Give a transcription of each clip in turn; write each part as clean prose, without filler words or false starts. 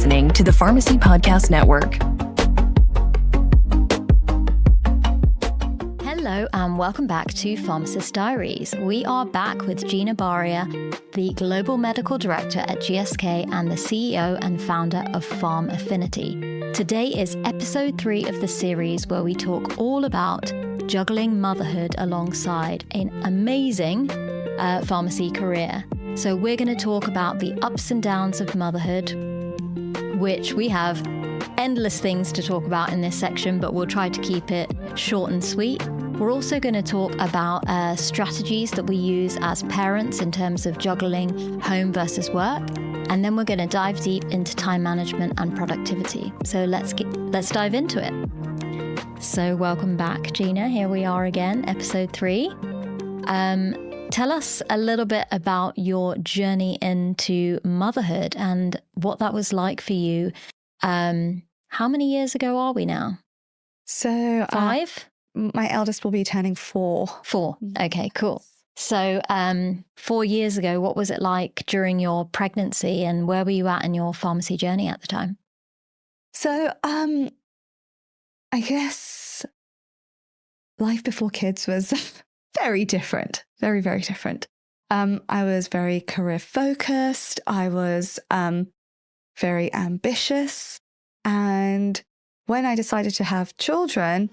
listening to the Pharmacy Podcast Network. Hello and welcome back to Pharmacist Diaries. We are back with Gina Baria, the Global Medical Director at GSK and the CEO and founder of Pharm Affinity. Today is episode 3 of the series where we talk all about juggling motherhood alongside an amazing pharmacy career. So we're going to talk about the ups and downs of motherhood, which we have endless things to talk about in this section, but we'll try to keep it short and sweet. We're also going to talk about strategies that we use as parents in terms of juggling home versus work. And then we're going to dive deep into time management and productivity. So let's dive into it. So welcome back, Gina. Here we are again, episode 3. Tell us a little bit about your journey into motherhood and what that was like for you. How many years ago are we now? So 5? My eldest will be turning 4. 4. Okay, cool. So 4 years ago, what was it like during your pregnancy and where were you at in your pharmacy journey at the time? So I guess life before kids was very different, very, very different. I was very career focused. I was very ambitious. And when I decided to have children...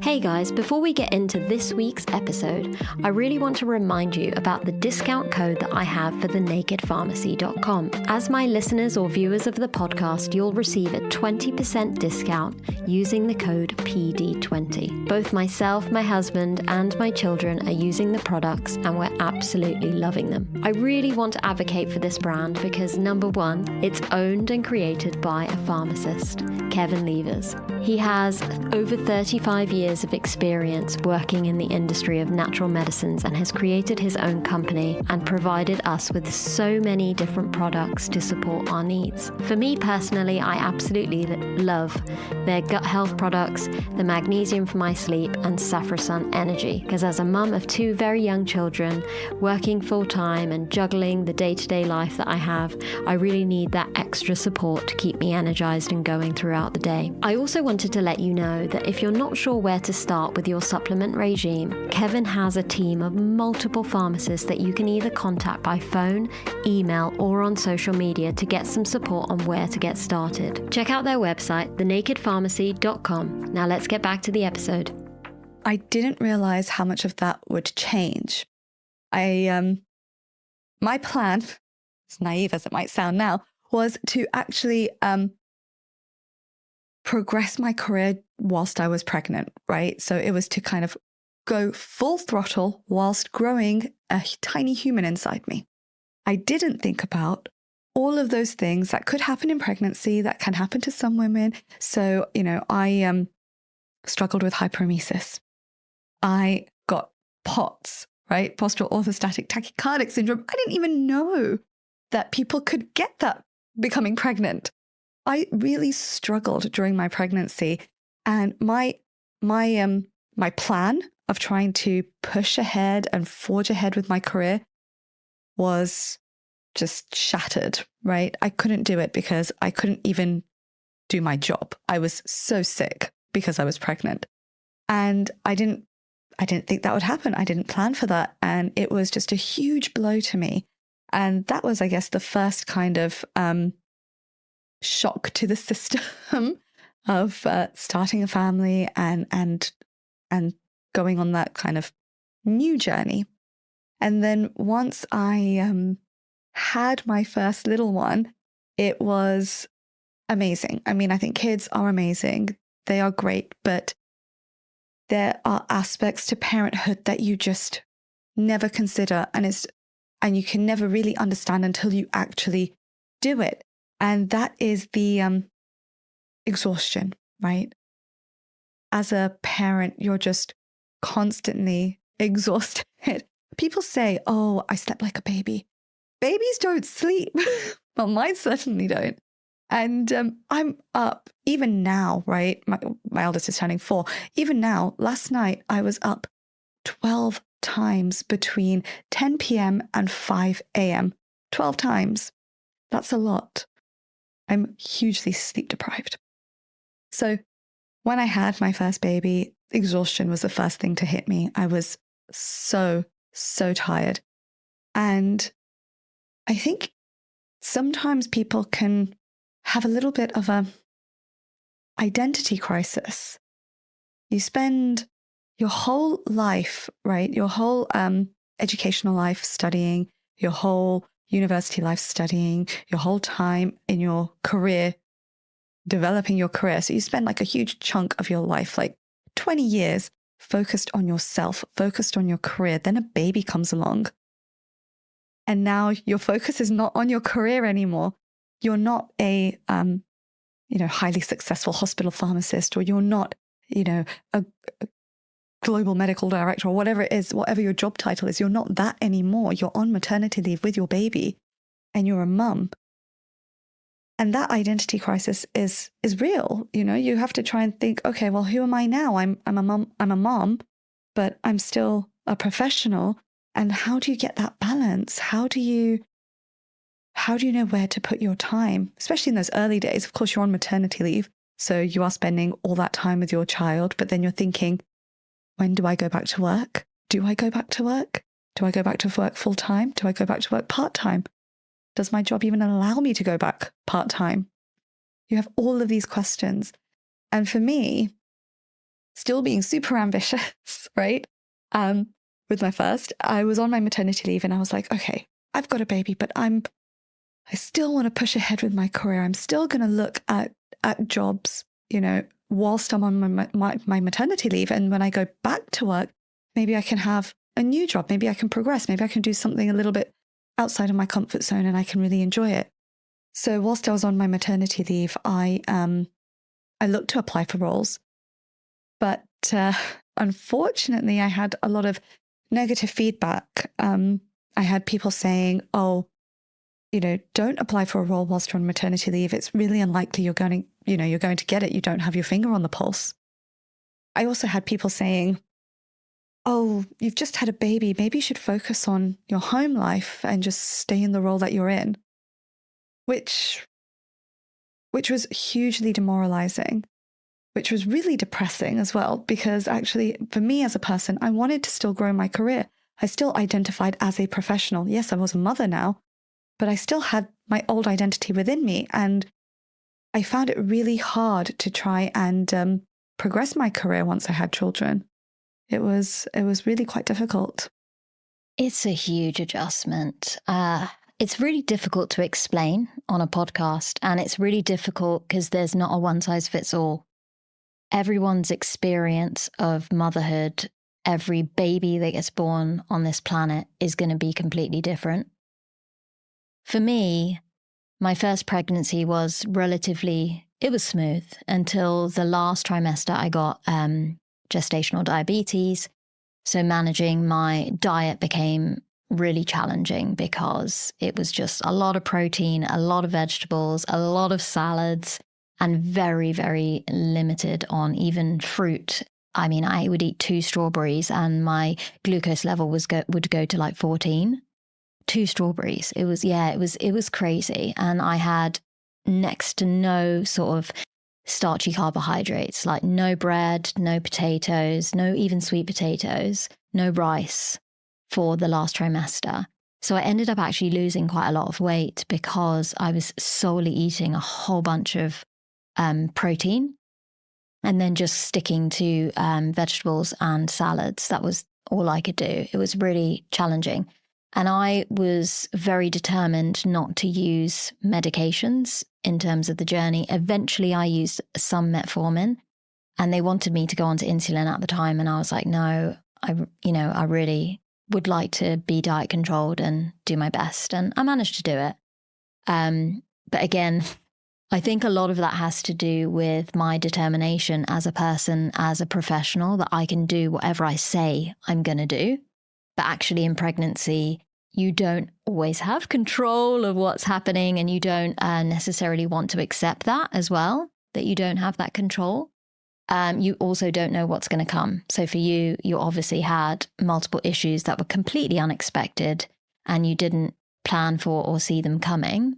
Hey guys, before we get into this week's episode, I really want to remind you about the discount code that I have for thenakedpharmacy.com. As my listeners or viewers of the podcast, you'll receive a 20% discount using the code PD20. Both myself, my husband, and my children are using the products and we're absolutely loving them. I really want to advocate for this brand because number 1, it's owned and created by a pharmacist, Kevin Levers. He has over 35 years of experience working in the industry of natural medicines and has created his own company and provided us with so many different products to support our needs. For me personally, I absolutely love their gut health products, the magnesium for my sleep, and Saffrosun Energy. Because as a mum of 2 very young children, working full-time and juggling the day-to-day life that I have, I really need that extra support to keep me energized and going throughout the day. I also wanted to let you know that if you're not sure where to start with your supplement regime, Kevin has a team of multiple pharmacists that you can either contact by phone, email, or on social media to get some support on where to get started. Check out their website, thenakedpharmacy.com. Now let's get back to the episode. I didn't realize how much of that would change. My plan, as naive as it might sound now, was to actually progress my career whilst I was pregnant, right? So it was to kind of go full throttle whilst growing a tiny human inside me. I didn't think about all of those things that could happen in pregnancy, that can happen to some women. So, I struggled with hyperemesis. I got POTS, right? Postural orthostatic tachycardic syndrome. I didn't even know that people could get that becoming pregnant. I really struggled during my pregnancy, and my plan of trying to push ahead and forge ahead with my career was just shattered, right? I couldn't do it because I couldn't even do my job. I was so sick because I was pregnant, and I didn't think that would happen. I didn't plan for that, and it was just a huge blow to me. And that was, I guess, the first kind of shock to the system of starting a family and going on that kind of new journey. And then once I had my first little one, it was amazing. I mean, I think kids are amazing. They are great, but there are aspects to parenthood that you just never consider, and you can never really understand until you actually do it. And that is the exhaustion, right? As a parent, you're just constantly exhausted. People say, oh, I slept like a baby. Babies don't sleep. Well, mine certainly don't. And I'm up even now, right? My eldest is turning 4. Even now, last night, I was up 12 times between 10 p.m. and 5 a.m. 12 times. That's a lot. I'm hugely sleep deprived. So when I had my first baby, exhaustion was the first thing to hit me. I was so tired. And I think sometimes people can have a little bit of a identity crisis. You spend your whole life, right? Your whole educational life studying, your whole university life studying, your whole time in your career, developing your career. So you spend like a huge chunk of your life, like 20 years, focused on yourself, focused on your career. Then a baby comes along. And now your focus is not on your career anymore. You're not a, highly successful hospital pharmacist, or you're not, a global medical director, or whatever it is, whatever your job title is. You're not that anymore. You're on maternity leave with your baby and you're a mum. And that identity crisis is real. You have to try and think, okay, well, who am I now? I'm a mom, but I'm still a professional. And how do you get that balance? How do you know where to put your time? Especially in those early days. Of course, you're on maternity leave, so you are spending all that time with your child, but then you're thinking, when do I go back to work? Do I go back to work? Do I go back to work full time? Do I go back to work part time? Does my job even allow me to go back part time? You have all of these questions. And for me, still being super ambitious, right? With my first, I was on my maternity leave and I was like, okay, I've got a baby, but I still want to push ahead with my career. I'm still going to look at jobs, whilst I'm on my maternity leave. And when I go back to work, maybe I can have a new job. Maybe I can progress. Maybe I can do something a little bit outside of my comfort zone and I can really enjoy it. So whilst I was on my maternity leave, I looked to apply for roles, but unfortunately, I had a lot of negative feedback. I had people saying, oh, don't apply for a role whilst you're on maternity leave. It's really unlikely you're going to get it. You don't have your finger on the pulse. I also had people saying, oh, you've just had a baby. Maybe you should focus on your home life and just stay in the role that you're in, which was hugely demoralizing, which was really depressing as well, because actually for me as a person, I wanted to still grow my career. I still identified as a professional. Yes, I was a mother now, but I still had my old identity within me. And I found it really hard to try and progress my career once I had children. It was really quite difficult. It's a huge adjustment. It's really difficult to explain on a podcast, and it's really difficult because there's not a one size fits all. Everyone's experience of motherhood, every baby that gets born on this planet is going to be completely different. For me, my first pregnancy was it was smooth until the last trimester. I got gestational diabetes. So managing my diet became really challenging because it was just a lot of protein, a lot of vegetables, a lot of salads, and very, very limited on even fruit. I mean, I would eat 2 strawberries and my glucose level would go to like 14. 2 strawberries. It was crazy. And I had next to no sort of starchy carbohydrates, like no bread, no potatoes, no even sweet potatoes, no rice for the last trimester. So I ended up actually losing quite a lot of weight because I was solely eating a whole bunch of protein and then just sticking to vegetables and salads. That was all I could do. It was really challenging. And I was very determined not to use medications in terms of the journey. Eventually, I used some metformin, and they wanted me to go onto insulin at the time. And I was like, no, I really would like to be diet controlled and do my best. And I managed to do it. But again, I think a lot of that has to do with my determination as a person, as a professional, that I can do whatever I say I'm going to do. But actually in pregnancy, you don't always have control of what's happening, and you don't necessarily want to accept that as well, that you don't have that control. You also don't know what's going to come. So for you, you obviously had multiple issues that were completely unexpected and you didn't plan for or see them coming.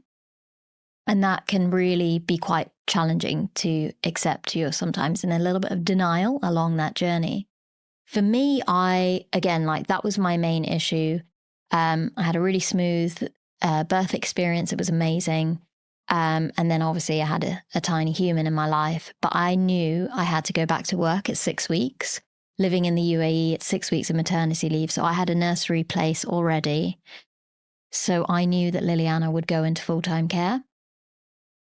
And that can really be quite challenging to accept. You're sometimes in a little bit of denial along that journey. For me, that was my main issue. I had a really smooth birth experience. It was amazing. And then obviously I had a tiny human in my life, but I knew I had to go back to work at 6 weeks. Living in the UAE, it's 6 weeks of maternity leave. So I had a nursery place already. So I knew that Liliana would go into full-time care.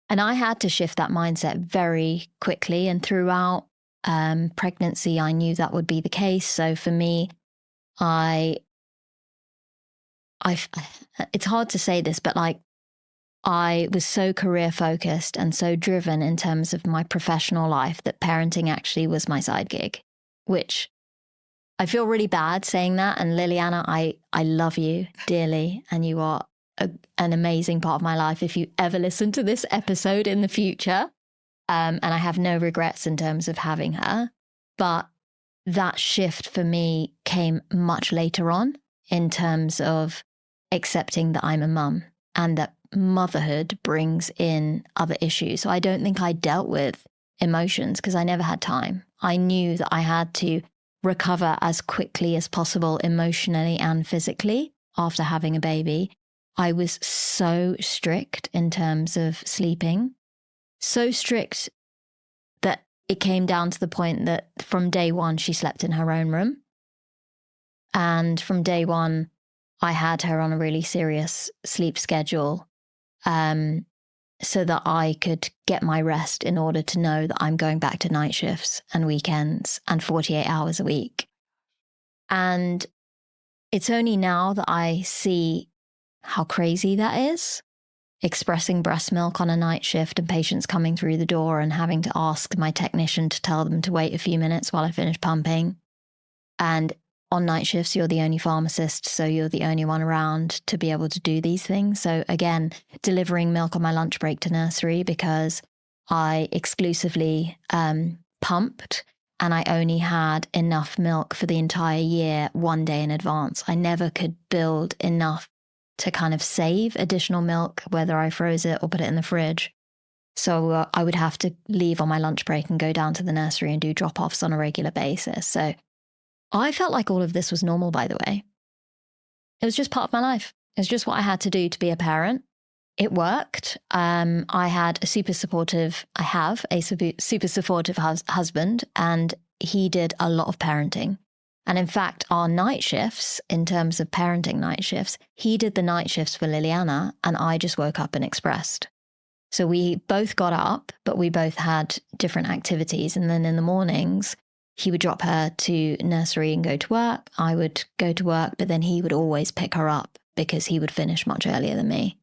And I had to shift that mindset very quickly. And throughout pregnancy, I knew that would be the case. So for me, it's hard to say this, but like I was so career focused and so driven in terms of my professional life that parenting actually was my side gig, which I feel really bad saying that. And Liliana, I love you dearly, and you are an amazing part of my life if you ever listen to this episode in the future. And I have no regrets in terms of having her. But that shift for me came much later on in terms of accepting that I'm a mum and that motherhood brings in other issues. So I don't think I dealt with emotions because I never had time. I knew that I had to recover as quickly as possible emotionally and physically after having a baby. I was so strict in terms of sleeping, so strict that it came down to the point that from day one, she slept in her own room. And from day one, I had her on a really serious sleep schedule so that I could get my rest in order to know that I'm going back to night shifts and weekends and 48 hours a week. And it's only now that I see how crazy that is, expressing breast milk on a night shift and patients coming through the door and having to ask my technician to tell them to wait a few minutes while I finish pumping. And on night shifts, you're the only pharmacist, so you're the only one around to be able to do these things. So again, delivering milk on my lunch break to nursery because I exclusively pumped and I only had enough milk for the entire year 1 day in advance. I never could build enough to kind of save additional milk, whether I froze it or put it in the fridge. So I would have to leave on my lunch break and go down to the nursery and do drop-offs on a regular basis. So I felt like all of this was normal, by the way. It was just part of my life. It was just what I had to do to be a parent. It worked. I have a super supportive husband, and he did a lot of parenting. And in fact, our night shifts, in terms of parenting night shifts, he did the night shifts for Liliana and I just woke up and expressed. So we both got up, but we both had different activities. And then in the mornings, he would drop her to nursery and go to work. I would go to work, but then he would always pick her up because he would finish much earlier than me.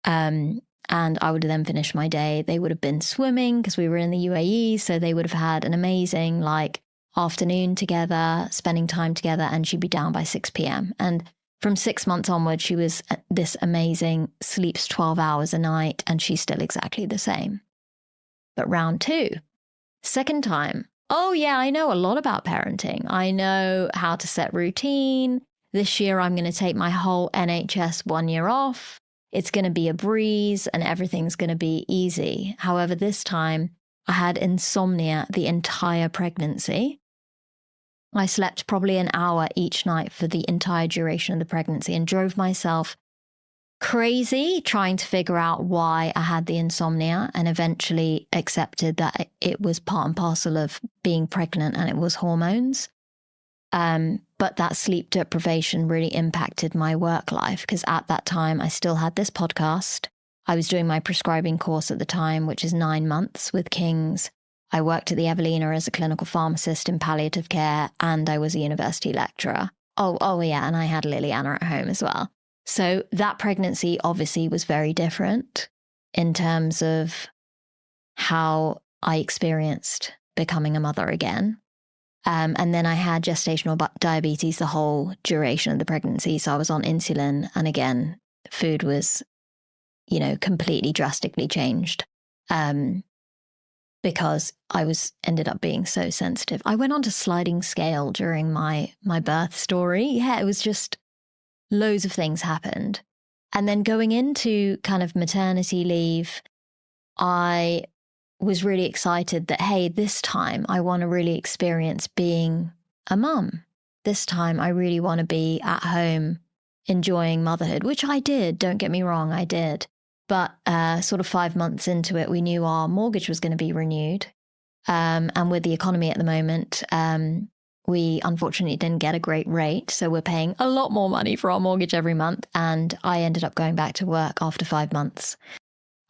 And I would then finish my day. They would have been swimming because we were in the UAE. So they would have had an amazing afternoon together, spending time together, and she'd be down by 6 p.m. And from 6 months onward, she was this amazing, sleeps 12 hours a night, and she's still exactly the same. But round 2, second time, oh yeah, I know a lot about parenting. I know how to set routine. This year, I'm going to take my whole NHS 1 year off. It's going to be a breeze and everything's going to be easy. However, this time I had insomnia the entire pregnancy. I slept probably an hour each night for the entire duration of the pregnancy and drove myself crazy trying to figure out why I had the insomnia, and eventually accepted that it was part and parcel of being pregnant and it was hormones. But that sleep deprivation really impacted my work life because at that time I still had this podcast. I was doing my prescribing course at the time, which is 9 months with King's. I worked at the Evelina as a clinical pharmacist in palliative care, and I was a university lecturer. Oh yeah, and I had Liliana at home as well. So that pregnancy obviously was very different in terms of how I experienced becoming a mother again. And then I had gestational diabetes the whole duration of the pregnancy. So I was on insulin. And again, food was, completely drastically changed because I ended up being so sensitive. I went on to sliding scale during my birth story. Yeah, it was just loads of things happened. And then going into kind of maternity leave, I was really excited that, hey, this time I want to really experience being a mum. This time I really want to be at home enjoying motherhood, which I did. Don't get me wrong, I did. But sort of 5 months into it, we knew our mortgage was going to be renewed. And with the economy at the moment, we unfortunately didn't get a great rate. So we're paying a lot more money for our mortgage every month. And I ended up going back to work after 5 months.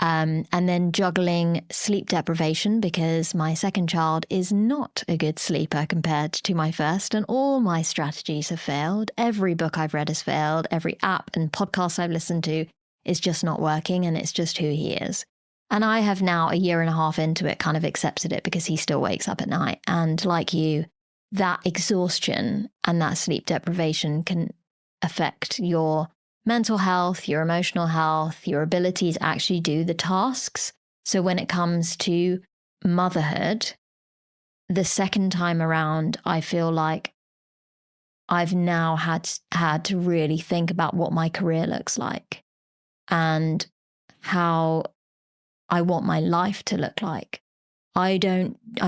And then juggling sleep deprivation because my second child is not a good sleeper compared to my first. And all my strategies have failed. Every book I've read has failed. Every app and podcast I've listened to is just not working. And it's just who he is. And I have now, 1.5 years into it, kind of accepted it because he still wakes up at night. And like you, that exhaustion and that sleep deprivation can affect your mental health, your emotional health, your ability to actually do the tasks. So when it comes to motherhood, the second time around, I feel like I've now had to really think about what my career looks like and how I want my life to look like. I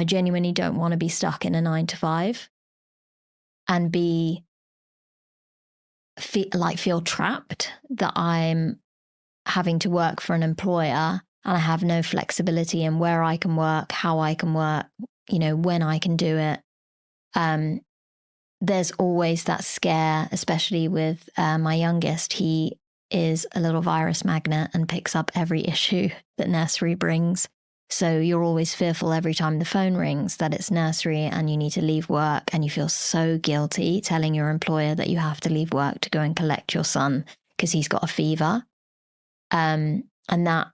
genuinely don't want to be stuck in a 9-to-5 and feel trapped that I'm having to work for an employer and I have no flexibility in where I can work, how I can work, when I can do it. There's always that scare, especially with my youngest. He is a little virus magnet and picks up every issue that nursery brings. So you're always fearful every time the phone rings that it's nursery and you need to leave work, and you feel so guilty telling your employer that you have to leave work to go and collect your son because he's got a fever. And that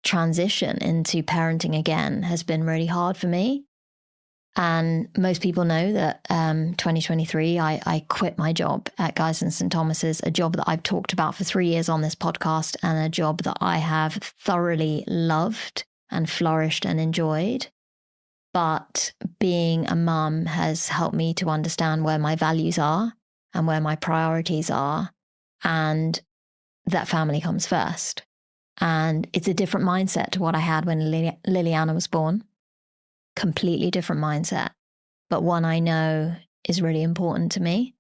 transition into parenting again has been really hard for me. And most people know that 2023, I quit my job at Guy's and St. Thomas's, a job that I've talked about for 3 years on this podcast and a job that I have thoroughly loved and flourished and enjoyed. But being a mum has helped me to understand where my values are and where my priorities are, and that family comes first. And it's a different mindset to what I had when Liliana was born. Completely different mindset, but one I know is really important to me.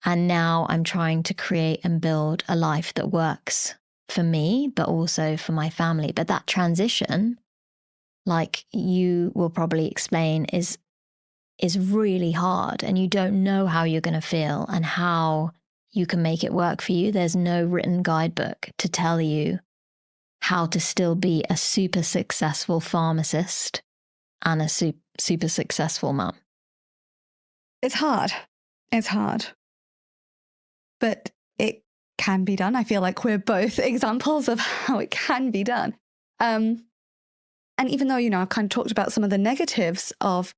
And now I'm trying to create and build a life that works for me, but also for my family. But that transition, like you will probably explain, is really hard, and you don't know how you're going to feel and how you can make it work for you. There's no written guidebook to tell you how to still be a super successful pharmacist and a super successful mum. It's hard. It's hard. But it can be done. I feel like we're both examples of how it can be done. And even though, I've kind of talked about some of the negatives of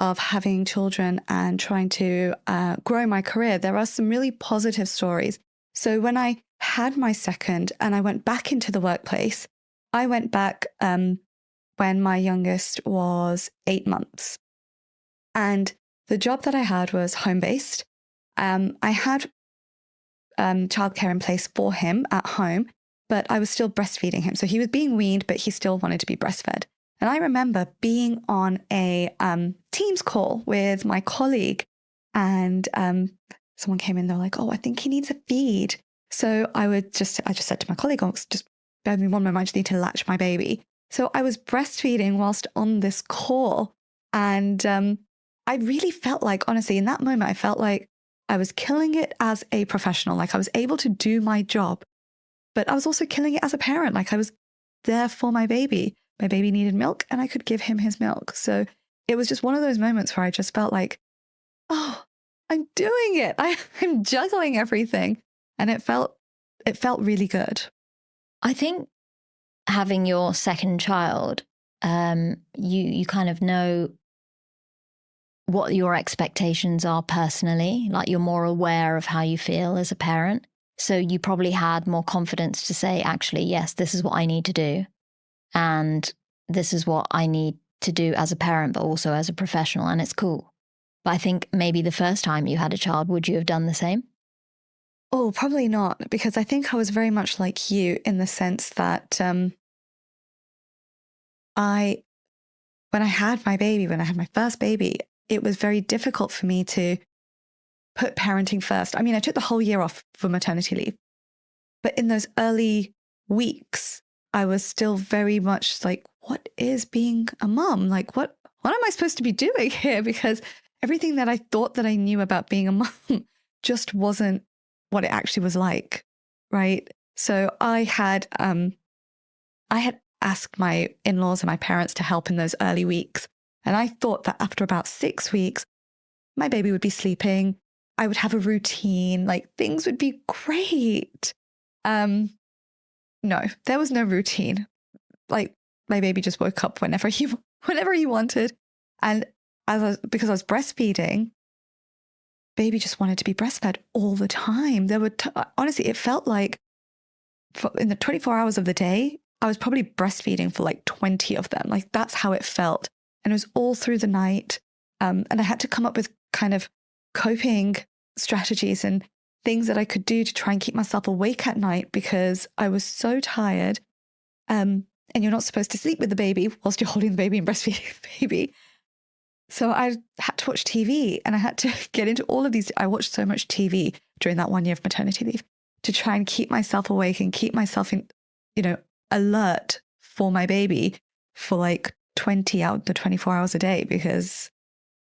having children and trying to grow my career, there are some really positive stories. So when I had my second and I went back into the workplace, I went back when my youngest was 8 months. And the job that I had was home-based. I had childcare in place for him at home, but I was still breastfeeding him. So he was being weaned, but he still wanted to be breastfed. And I remember being on a Teams call with my colleague, and someone came in, they're like, oh, I think he needs a feed. So I just said to my colleague, oh, just bear with me one moment, I just need to latch my baby. So I was breastfeeding whilst on this call. And I really felt like, honestly, in that moment, I felt like I was killing it as a professional. Like I was able to do my job, but I was also killing it as a parent. Like I was there for my baby. My baby needed milk and I could give him his milk. So it was just one of those moments where I just felt like, oh, I'm doing it. I'm juggling everything. And it felt really good. I think having your second child, you kind of know what your expectations are personally. Like you're more aware of how you feel as a parent. So you probably had more confidence to say, actually, yes, this is what I need to do. And this is what I need to do as a parent, but also as a professional. And it's cool. But I think maybe the first time you had a child, would you have done the same? Oh, probably not, because I think I was very much like you in the sense that when I had my first baby, it was very difficult for me to put parenting first. I mean, I took the whole year off for maternity leave, but in those early weeks, I was still very much like, what is being a mom? Like, what am I supposed to be doing here? Because everything that I thought that I knew about being a mom just wasn't what it actually was like, right? So I had asked my in-laws and my parents to help in those early weeks. And I thought that after about 6 weeks, my baby would be sleeping. I would have a routine, like things would be great. No, there was no routine. Like my baby just woke up whenever he wanted. And because I was breastfeeding, baby just wanted to be breastfed all the time. Honestly, it felt like in the 24 hours of the day, I was probably breastfeeding for like 20 of them. Like that's how it felt. And it was all through the night. And I had to come up with kind of coping strategies and things that I could do to try and keep myself awake at night because I was so tired. And you're not supposed to sleep with the baby whilst you're holding the baby and breastfeeding the baby. So I had to watch TV and I had to get into all of these. I watched so much TV during that 1 year of maternity leave to try and keep myself awake and keep myself alert for my baby for like 20 out of the 24 hours a day, because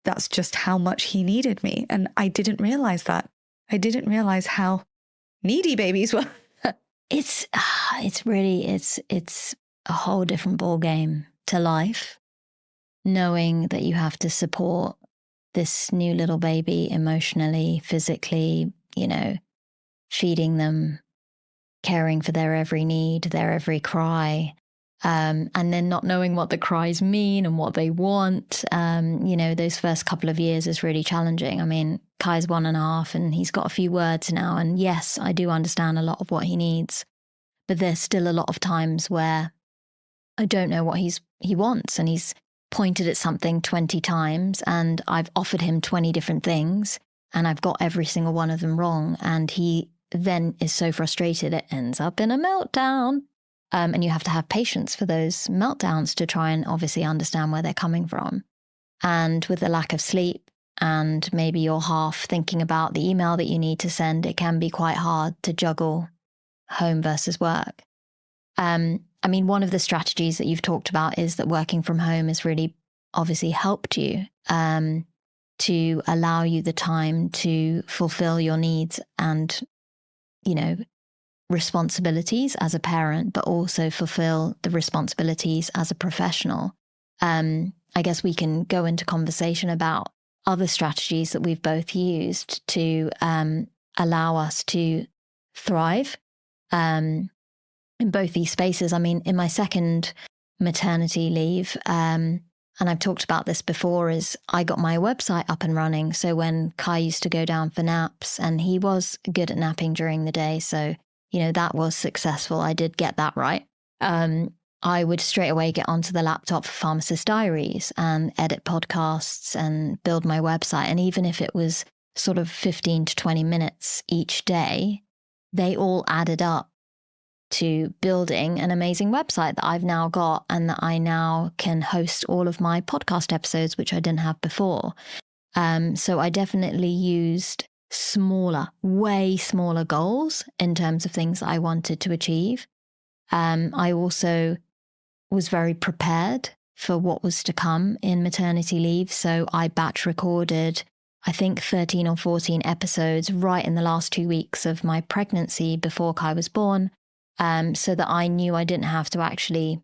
that's just how much he needed me. And I didn't realize that. I didn't realize how needy babies were. It's a whole different ball game to life, knowing that you have to support this new little baby emotionally, physically, feeding them, caring for their every need, their every cry, and then not knowing what the cries mean and what they want. Those first couple of years is really challenging. I mean, Kai's 1.5 and he's got a few words now. And yes, I do understand a lot of what he needs, but there's still a lot of times where I don't know what he wants, and he's pointed at something 20 times and I've offered him 20 different things and I've got every single one of them wrong. And he then is so frustrated, it ends up in a meltdown. And you have to have patience for those meltdowns to try and obviously understand where they're coming from. And with the lack of sleep, and maybe you're half thinking about the email that you need to send, it can be quite hard to juggle home versus work. One of the strategies that you've talked about is that working from home has really obviously helped you to allow you the time to fulfill your needs and, responsibilities as a parent, but also fulfill the responsibilities as a professional. I guess we can go into conversation about other strategies that we've both used to allow us to thrive in both these spaces. I mean, in my second maternity leave, and I've talked about this before, is I got my website up and running. So when Kai used to go down for naps, and he was good at napping during the day, so that was successful. I did get that right. I would straight away get onto the laptop for Pharmacist Diaries and edit podcasts and build my website. And even if it was sort of 15 to 20 minutes each day, they all added up to building an amazing website that I've now got, and that I now can host all of my podcast episodes, which I didn't have before. So I definitely used way smaller goals in terms of things that I wanted to achieve. I also was very prepared for what was to come in maternity leave. So I batch recorded, I think 13 or 14 episodes right in the last 2 weeks of my pregnancy before Kai was born. So that I knew I didn't have to actually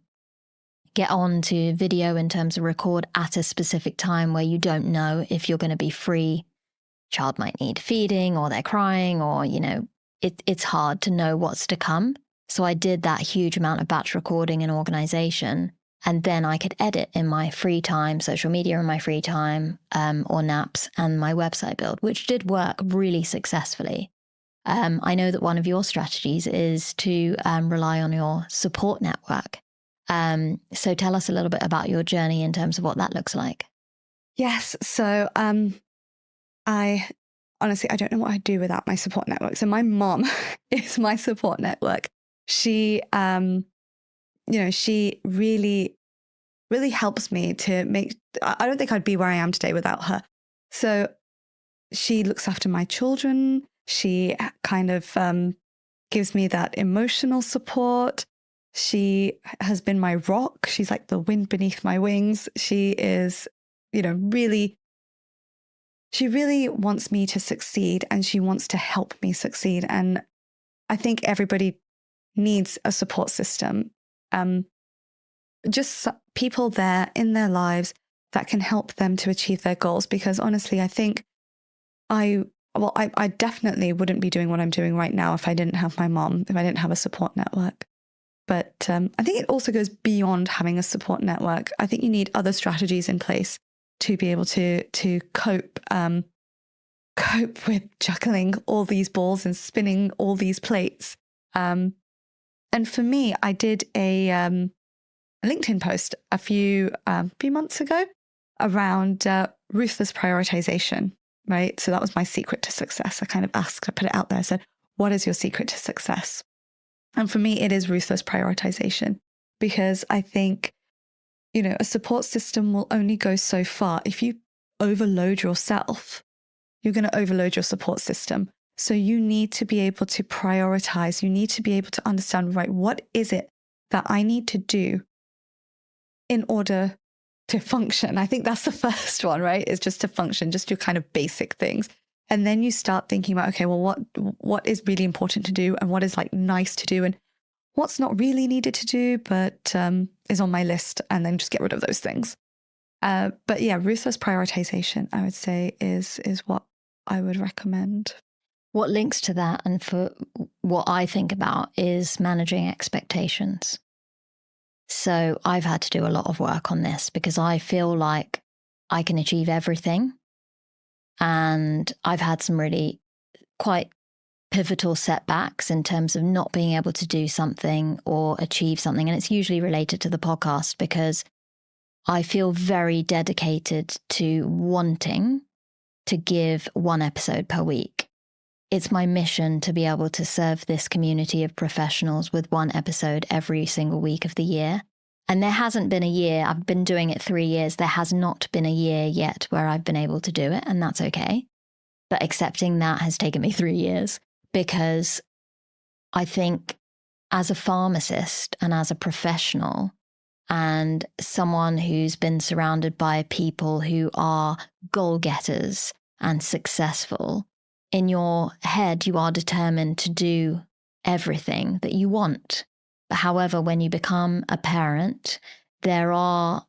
get on to video in terms of record at a specific time where you don't know if you're going to be free. Child might need feeding, or they're crying, or, it's hard to know what's to come. So I did that huge amount of batch recording and organization, and then I could edit in my free time, social media in my free time, or naps, and my website build, which did work really successfully. I know that one of your strategies is to rely on your support network. So tell us a little bit about your journey in terms of what that looks like. Yes. So I honestly, I don't know what I'd do without my support network. So my mom is my support network. She, she really, really helps me to make, I don't think I'd be where I am today without her. So she looks after my children. She kind of gives me that emotional support. She has been my rock. She's like the wind beneath my wings. She is, really, she really wants me to succeed, and she wants to help me succeed. And I think everybody needs a support system. Just people there in their lives that can help them to achieve their goals. Because honestly, I think I definitely wouldn't be doing what I'm doing right now if I didn't have my mom, if I didn't have a support network. But I think it also goes beyond having a support network. I think you need other strategies in place to be able to cope with juggling all these balls and spinning all these plates. And for me, I did a LinkedIn post a few months ago around ruthless prioritization, right? So that was my secret to success. I kind of asked, I put it out there. I said, what is your secret to success? And for me, it is ruthless prioritization, because I think, a support system will only go so far. If you overload yourself, you're going to overload your support system. So you need to be able to prioritize. You need to be able to understand, right, what is it that I need to do in order to function? I think that's the first one, right? Is just to function, just your kind of basic things. And then you start thinking about, okay, well, what is really important to do, and what is like nice to do, and what's not really needed to do, but is on my list, and then just get rid of those things. But yeah, ruthless prioritization, I would say, is what I would recommend. What links to that, and for what I think about, is managing expectations. So I've had to do a lot of work on this, because I feel like I can achieve everything. And I've had some really quite pivotal setbacks in terms of not being able to do something or achieve something. And it's usually related to the podcast, because I feel very dedicated to wanting to give one episode per week. It's my mission to be able to serve this community of professionals with one episode every single week of the year. And there hasn't been a year, I've been doing it 3 years, there has not been a year yet where I've been able to do it, and that's okay. But accepting that has taken me 3 years, because I think as a pharmacist and as a professional and someone who's been surrounded by people who are goal-getters and successful, in your head you are determined to do everything that you want. However, when you become a parent, there are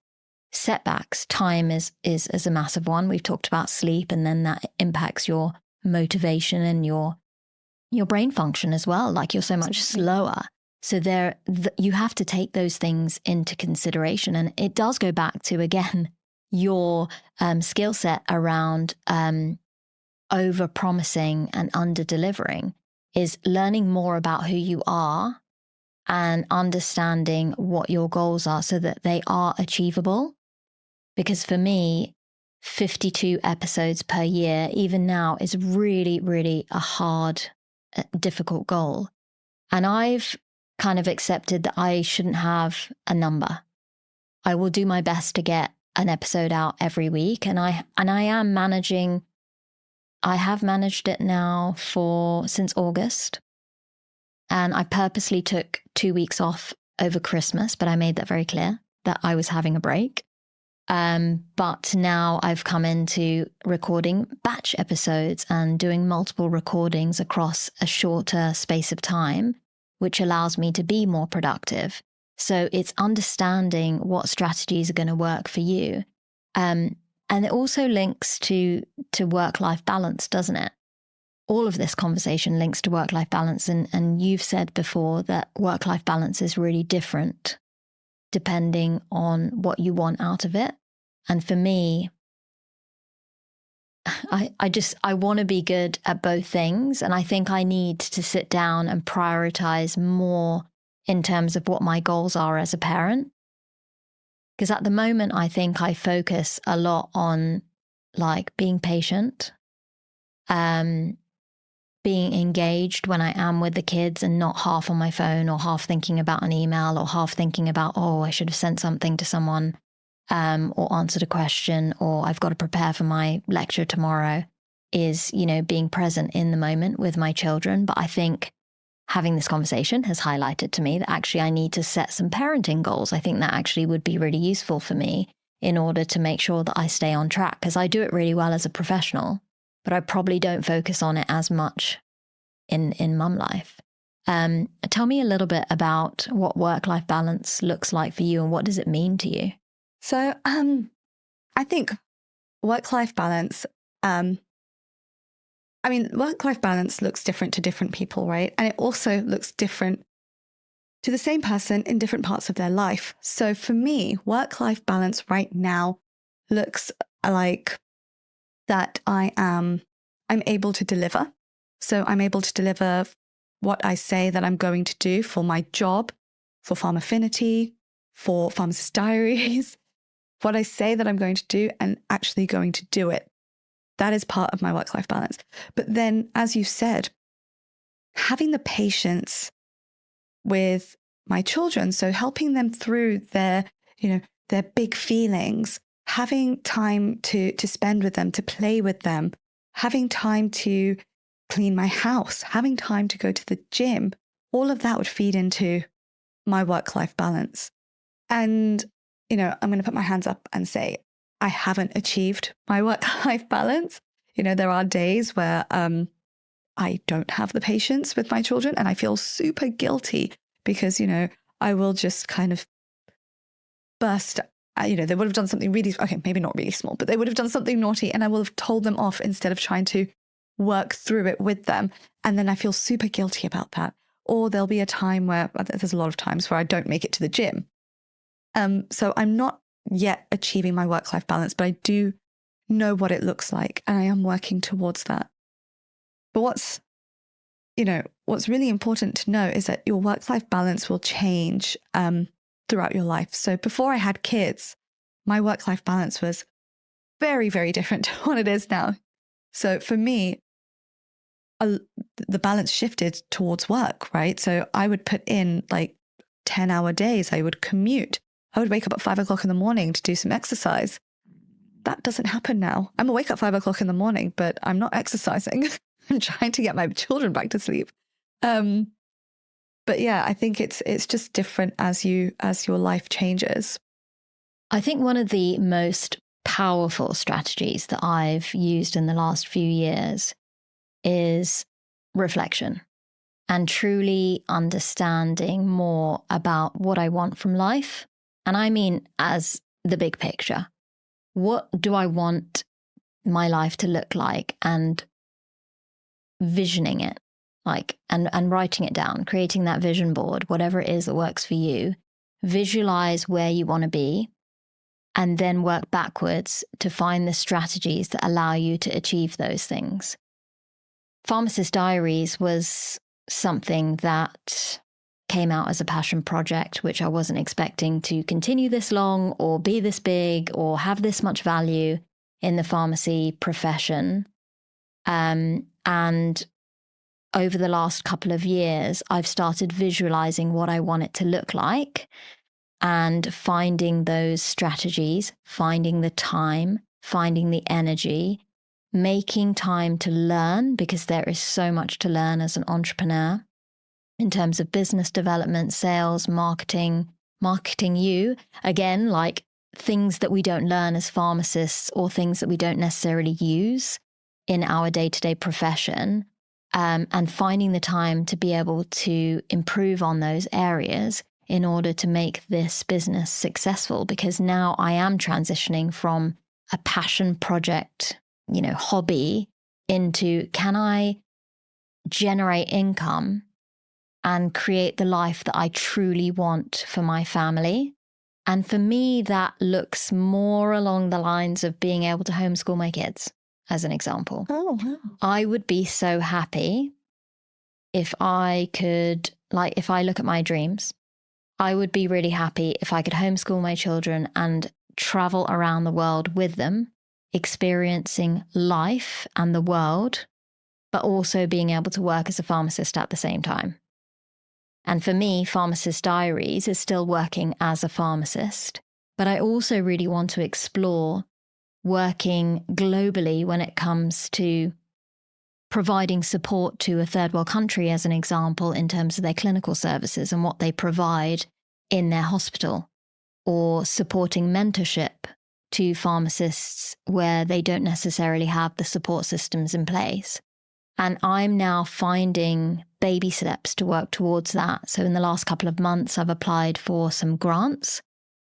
setbacks. Time is a massive one. We've talked about sleep, and then that impacts your motivation and your brain function as well. Like, you're so much slower. So you have to take those things into consideration. And it does go back to, again, your skill set around over-promising and under-delivering, is learning more about who you are and understanding what your goals are so that they are achievable. Because for me, 52 episodes per year, even now, is really, really a hard, difficult goal. And I've kind of accepted that I shouldn't have a number. I will do my best to get an episode out every week. And I am managing, I have managed it now since August. And I purposely took 2 weeks off over Christmas, but I made that very clear that I was having a break. But now I've come into recording batch episodes and doing multiple recordings across a shorter space of time, which allows me to be more productive. So it's understanding what strategies are going to work for you. And it also links to work-life balance, doesn't it? All of this conversation links to work-life balance. And you've said before that work-life balance is really different depending on what you want out of it. And for me, I want to be good at both things. And I think I need to sit down and prioritize more in terms of what my goals are as a parent. Because at the moment, I think I focus a lot on like being patient being engaged when I am with the kids and not half on my phone or half thinking about an email or half thinking about, oh, I should have sent something to someone or answered a question, or I've got to prepare for my lecture tomorrow, is, being present in the moment with my children. But I think having this conversation has highlighted to me that actually I need to set some parenting goals. I think that actually would be really useful for me in order to make sure that I stay on track, because I do it really well as a professional, but I probably don't focus on it as much in mum life. Tell me a little bit about what work-life balance looks like for you and what does it mean to you? So I think work-life balance, work-life balance looks different to different people, right? And it also looks different to the same person in different parts of their life. So for me, work-life balance right now looks like that I'm able to deliver. So I'm able to deliver what I say that I'm going to do for my job, for Farm Affinity, for Pharmacist Diaries, what I say that I'm going to do and actually going to do it. That is part of my work-life balance. But then, as you said, having the patience with my children, so helping them through their big feelings, having time to spend with them, to play with them, having time to clean my house, having time to go to the gym, all of that would feed into my work-life balance. And, I'm going to put my hands up and say, I haven't achieved my work-life balance. There are days where I don't have the patience with my children and I feel super guilty because, I will just kind of burst. They would have done something really, okay, maybe not really small, but they would have done something naughty and I will have told them off instead of trying to work through it with them. And then I feel super guilty about that. Or there'll be a time where, there's a lot of times where I don't make it to the gym. So I'm not yet achieving my work-life balance, but I do know what it looks like and I am working towards that. But what's really important to know is that your work-life balance will change throughout your life. So before I had kids, my work-life balance was very, very different to what it is now. So for me, the balance shifted towards work, right? So I would put in 10-hour days. I would commute. I would wake up at 5 o'clock in the morning to do some exercise. That doesn't happen now. I'm awake at 5 o'clock in the morning, but I'm not exercising. I'm trying to get my children back to sleep. But yeah, I think it's just different as your life changes. I think one of the most powerful strategies that I've used in the last few years is reflection and truly understanding more about what I want from life. And I mean, as the big picture, what do I want my life to look like, and visioning it, and writing it down, creating that vision board, whatever it is that works for you. Visualize where you want to be and then work backwards to find the strategies that allow you to achieve those things. Pharmacist Diaries was something that came out as a passion project, which I wasn't expecting to continue this long or be this big or have this much value in the pharmacy profession. And over the last couple of years, I've started visualizing what I want it to look like and finding those strategies, finding the time, finding the energy, making time to learn, because there is so much to learn as an entrepreneur in terms of business development, sales, marketing you, again, things that we don't learn as pharmacists or things that we don't necessarily use in our day-to-day profession, and finding the time to be able to improve on those areas in order to make this business successful. Because now I am transitioning from a passion project, hobby, into, can I generate income and create the life that I truly want for my family? And for me, that looks more along the lines of being able to homeschool my kids, as an example. Oh, wow. I would be so happy if I could, if I look at my dreams, I would be really happy if I could homeschool my children and travel around the world with them, experiencing life and the world but also being able to work as a pharmacist at the same time. And for me, Pharmacist Diaries is still working as a pharmacist, but I also really want to explore working globally when it comes to providing support to a third world country, as an example, in terms of their clinical services and what they provide in their hospital, or supporting mentorship to pharmacists where they don't necessarily have the support systems in place. And I'm now finding baby steps to work towards that. So in the last couple of months, I've applied for some grants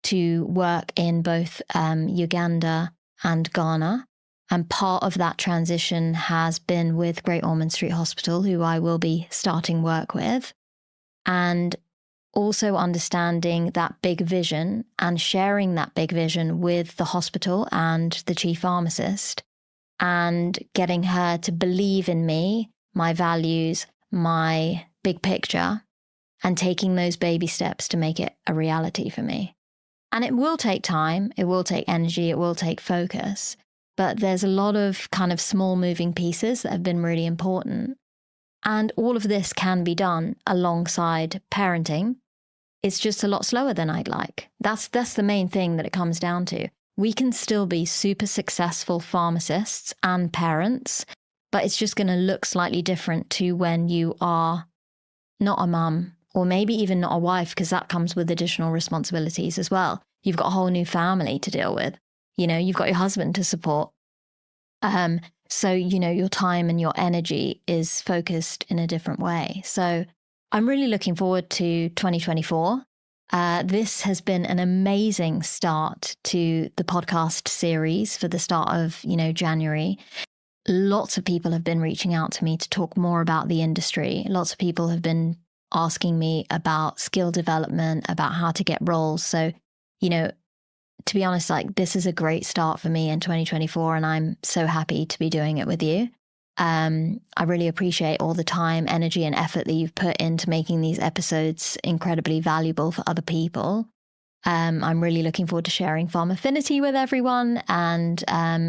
to work in both Uganda and Ghana. And part of that transition has been with Great Ormond Street Hospital, who I will be starting work with. And also understanding that big vision and sharing that big vision with the hospital and the chief pharmacist, and getting her to believe in me, my values, my big picture, and taking those baby steps to make it a reality for me. And it will take time, it will take energy, it will take focus. But there's a lot of kind of small moving pieces that have been really important. And all of this can be done alongside parenting. It's just a lot slower than I'd like. That's the main thing that it comes down to. We can still be super successful pharmacists and parents, but it's just going to look slightly different to when you are not a mum, or maybe even not a wife, because that comes with additional responsibilities as well. You've got a whole new family to deal with. You've got your husband to support. So, your time and your energy is focused in a different way. So I'm really looking forward to 2024. This has been an amazing start to the podcast series for the start of, January. Lots of people have been reaching out to me to talk more about the industry. Lots of people have been asking me about skill development, about how to get roles. So, to be honest, this is a great start for me in 2024, and I'm so happy to be doing it with you. I really appreciate all the time, energy, and effort that you've put into making these episodes incredibly valuable for other people. I'm really looking forward to sharing Pharmaffinity with everyone and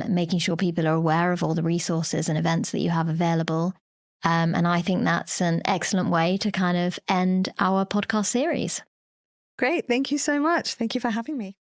making sure people are aware of all the resources and events that you have available. And I think that's an excellent way to kind of end our podcast series. Great. Thank you so much. Thank you for having me.